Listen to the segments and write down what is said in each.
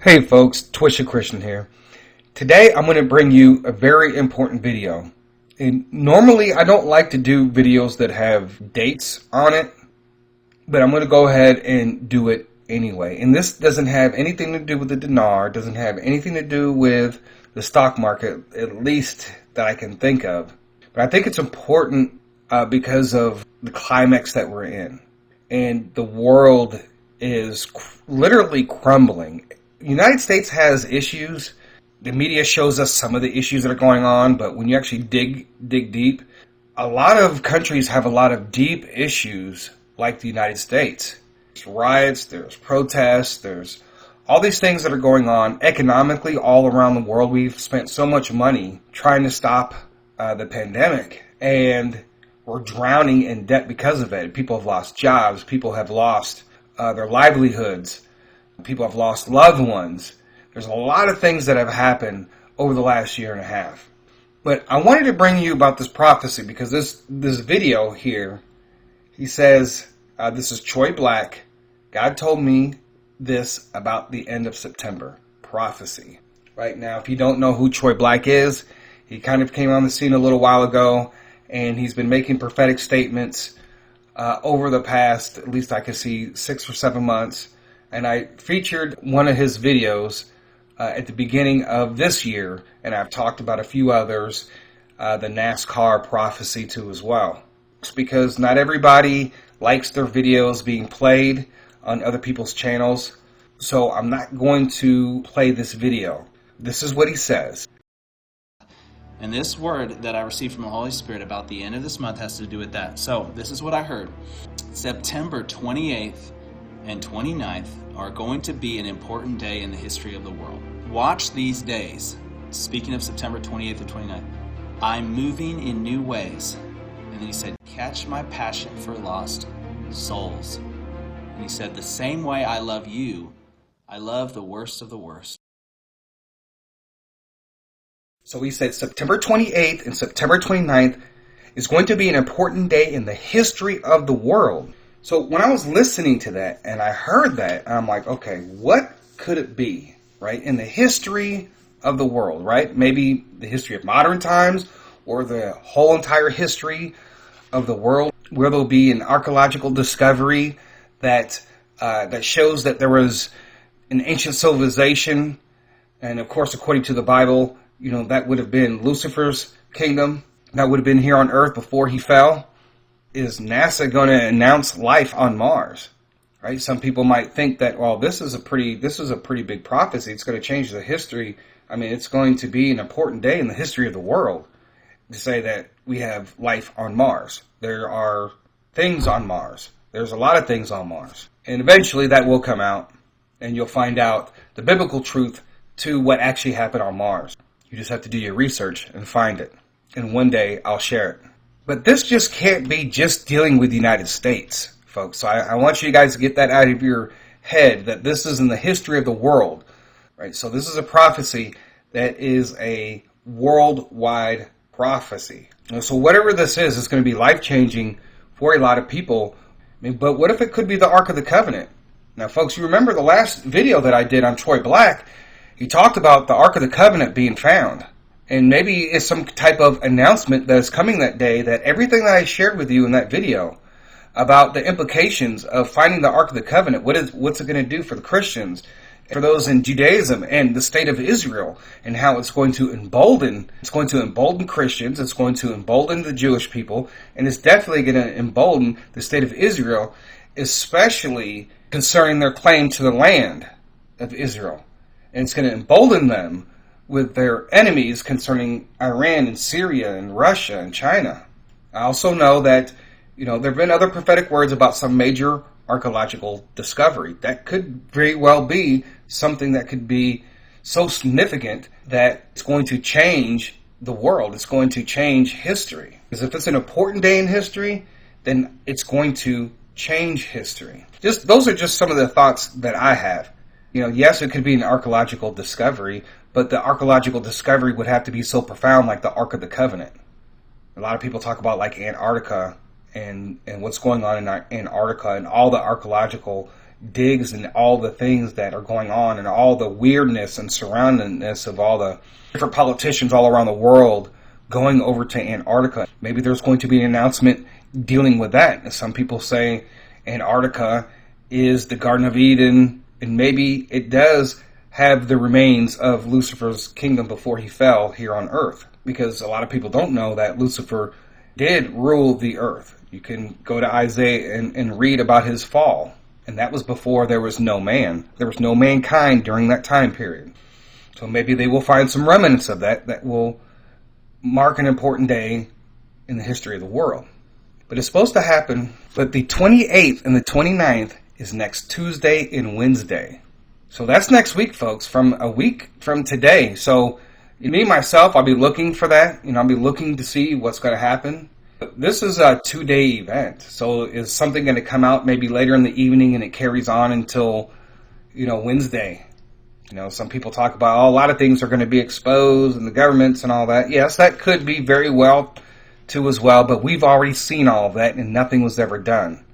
Hey folks, Twisha Christian here. Today I'm going to bring you a very important video. And normally I don't like to do videos that have dates on it, but I'm going to go ahead and do it anyway. And this doesn't have anything to do with the dinar, doesn't have anything to do with the stock market, at least that I can think of. But I think it's important because of the climax that we're in. And the world is literally crumbling. The United States has issues. The media shows us some of the issues that are going on, but when you actually dig deep, a lot of countries have a lot of deep issues like the United States. There's riots, there's protests, there's all these things that are going on economically all around the world. We've spent so much money trying to stop the pandemic, and we're drowning in debt because of it. People have lost jobs. People have lost their livelihoods. People have lost loved ones. There's a lot of things that have happened over the last year and a half. But I wanted to bring you about this prophecy because this video here, he says, this is Troy Black. God told me this about the end of September. Prophecy. Right now, if you don't know who Troy Black is, he kind of came on the scene a little while ago, and he's been making prophetic statements over the past, at least I could see, 6 or 7 months. And I featured one of his videos at the beginning of this year, and I've talked about a few others, the NASCAR prophecy too as well. It's because not everybody likes their videos being played on other people's channels, so I'm not going to play this video. This is what he says. And this word that I received from the Holy Spirit about the end of this month has to do with that. So this is what I heard. September 28th and 29th are going to be an important day in the history of the world. Watch these days. Speaking of September 28th and 29th, I'm moving in new ways. And then he said, catch my passion for lost souls. And he said, the same way I love you, I love the worst of the worst. So he said September 28th and September 29th is going to be an important day in the history of the world. So when I was listening to that and I heard that, I'm like, okay, what could it be, right? In the history of the world, right? Maybe the history of modern times or the whole entire history of the world, where there'll be an archaeological discovery that shows that there was an ancient civilization. And of course, according to the Bible, you know, that would have been Lucifer's kingdom. That would have been here on earth before he fell. Is NASA going to announce life on Mars? Right? Some people might think that, well, this is a pretty big prophecy. It's going to change the history. I mean, it's going to be an important day in the history of the world to say that we have life on Mars. There are things on Mars. There's a lot of things on Mars. And eventually that will come out, and you'll find out the biblical truth to what actually happened on Mars. You just have to do your research and find it. And one day I'll share it. But this just can't be just dealing with the United States, folks. So I want you guys to get that out of your head, that this is in the history of the world, right? So this is a prophecy that is a worldwide prophecy. So whatever this is, it's going to be life-changing for a lot of people. I mean, but what if it could be the Ark of the Covenant? Now, folks, you remember the last video that I did on Troy Black, he talked about the Ark of the Covenant being found. And maybe it's some type of announcement that is coming that day, that everything that I shared with you in that video about the implications of finding the Ark of the Covenant, what's it going to do for the Christians, for those in Judaism and the state of Israel, and how it's going to embolden Christians, it's going to embolden the Jewish people, and it's definitely going to embolden the state of Israel, especially concerning their claim to the land of Israel. And it's going to embolden them with their enemies concerning Iran and Syria and Russia and China. I also know that, you know, there have been other prophetic words about some major archaeological discovery. That could very well be something that could be so significant that it's going to change the world. It's going to change history. Because if it's an important day in history, then it's going to change history. Those are just some of the thoughts that I have. You know, yes, it could be an archaeological discovery, but the archaeological discovery would have to be so profound, like the Ark of the Covenant. A lot of people talk about like Antarctica and what's going on in Antarctica and all the archaeological digs and all the things that are going on and all the weirdness and surroundingness of all the different politicians all around the world going over to Antarctica. Maybe there's going to be an announcement dealing with that. Some people say Antarctica is the Garden of Eden, and maybe it does have the remains of Lucifer's kingdom before he fell here on earth. Because a lot of people don't know that Lucifer did rule the earth. You can go to Isaiah and read about his fall. And that was before there was no man. There was no mankind during that time period. So maybe they will find some remnants of that will mark an important day in the history of the world. But it's supposed to happen. But the 28th and the 29th is next Tuesday and Wednesday. So that's next week, folks, from a week from today. So me, myself, I'll be looking for that. I'll be looking to see what's going to happen. This is a 2-day event. So is something going to come out maybe later in the evening and it carries on until, Wednesday? Some people talk about, a lot of things are going to be exposed and the governments and all that. Yes, that could be very well too as well, but we've already seen all of that and nothing was ever done.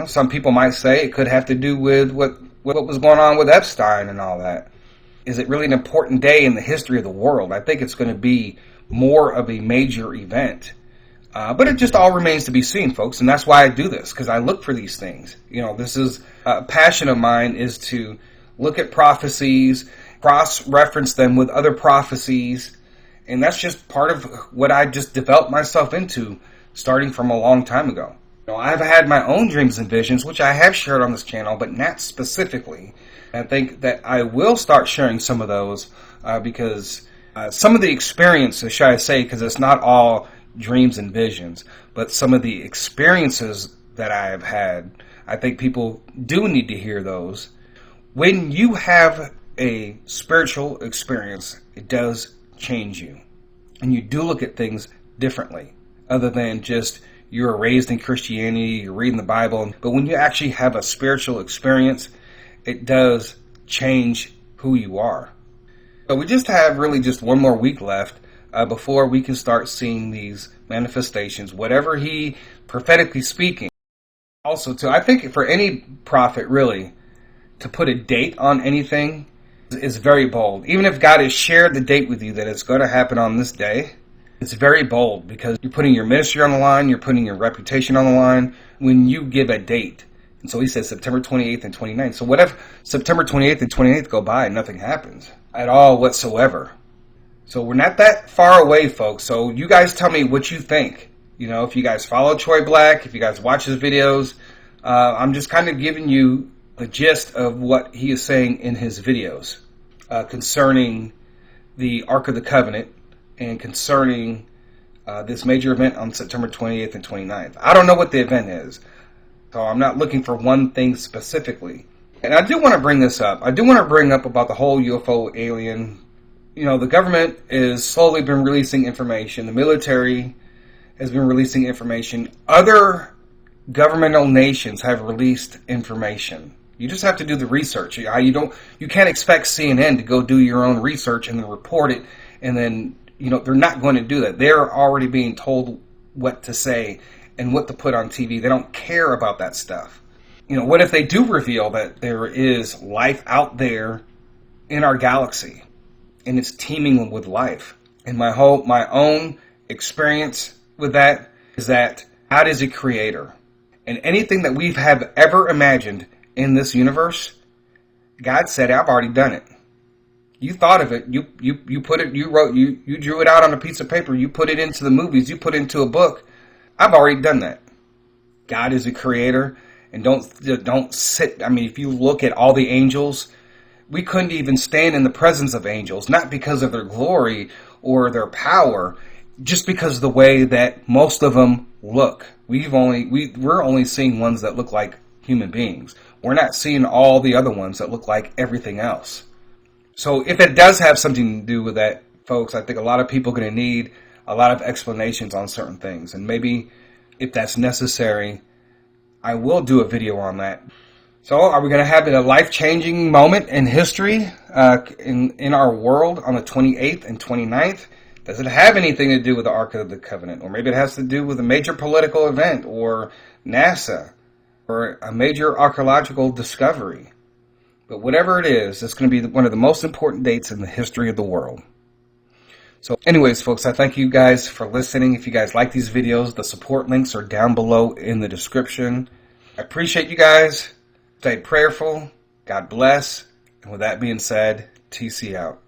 Some people might say it could have to do with what was going on with Epstein and all that. Is it really an important day in the history of the world? I think it's going to be more of a major event. But it just all remains to be seen, folks. And that's why I do this, because I look for these things. This is a passion of mine, is to look at prophecies, cross-reference them with other prophecies. And that's just part of what I just developed myself into starting from a long time ago. I've had my own dreams and visions, which I have shared on this channel, but not specifically. I think that I will start sharing some of those because some of the experiences, should I say, because it's not all dreams and visions, but some of the experiences that I have had, I think people do need to hear those. When you have a spiritual experience, it does change you. And you do look at things differently, other than just you're raised in Christianity, you're reading the Bible. But when you actually have a spiritual experience, it does change who you are. So we just have really just one more week left before we can start seeing these manifestations, whatever he prophetically speaking. Also, too, I think for any prophet, really, to put a date on anything is very bold. Even if God has shared the date with you that it's going to happen on this day, it's very bold because you're putting your ministry on the line, you're putting your reputation on the line when you give a date. And so he says September 28th and 29th. So what if September 28th and 29th go by and nothing happens at all whatsoever? So we're not that far away, folks. So you guys tell me what you think. If you guys follow Troy Black, if you guys watch his videos, I'm just kind of giving you the gist of what he is saying in his videos concerning the Ark of the Covenant and concerning this major event on September 28th and 29th. I don't know what the event is, so I'm not looking for one thing specifically. And I do want to bring this up. I do want to bring up about the whole UFO alien. The government has slowly been releasing information. The military has been releasing information. Other governmental nations have released information. You just have to do the research. You can't expect CNN to go do your own research and then report it, and then they're not going to do that. They're already being told what to say and what to put on TV. They don't care about that stuff. What if they do reveal that there is life out there in our galaxy and it's teeming with life? And my own experience with that is that God is a creator. And anything that we have ever imagined in this universe, God said, I've already done it. You thought of it. You put it, you drew it out on a piece of paper. You put it into the movies. You put it into a book. I've already done that. God is a creator. And don't sit. If you look at all the angels, we couldn't even stand in the presence of angels, not because of their glory or their power, just because of the way that most of them look. We're only seeing ones that look like human beings. We're not seeing all the other ones that look like everything else. So if it does have something to do with that, folks, I think a lot of people are going to need a lot of explanations on certain things. And maybe if that's necessary, I will do a video on that. So are we going to have a life-changing moment in history in our world on the 28th and 29th? Does it have anything to do with the Ark of the Covenant? Or maybe it has to do with a major political event or NASA. or a major archaeological discovery. But whatever it is, it's going to be one of the most important dates in the history of the world. So anyways, folks, I thank you guys for listening. If you guys like these videos, the support links are down below in the description. I appreciate you guys. Stay prayerful. God bless. And with that being said, TC out.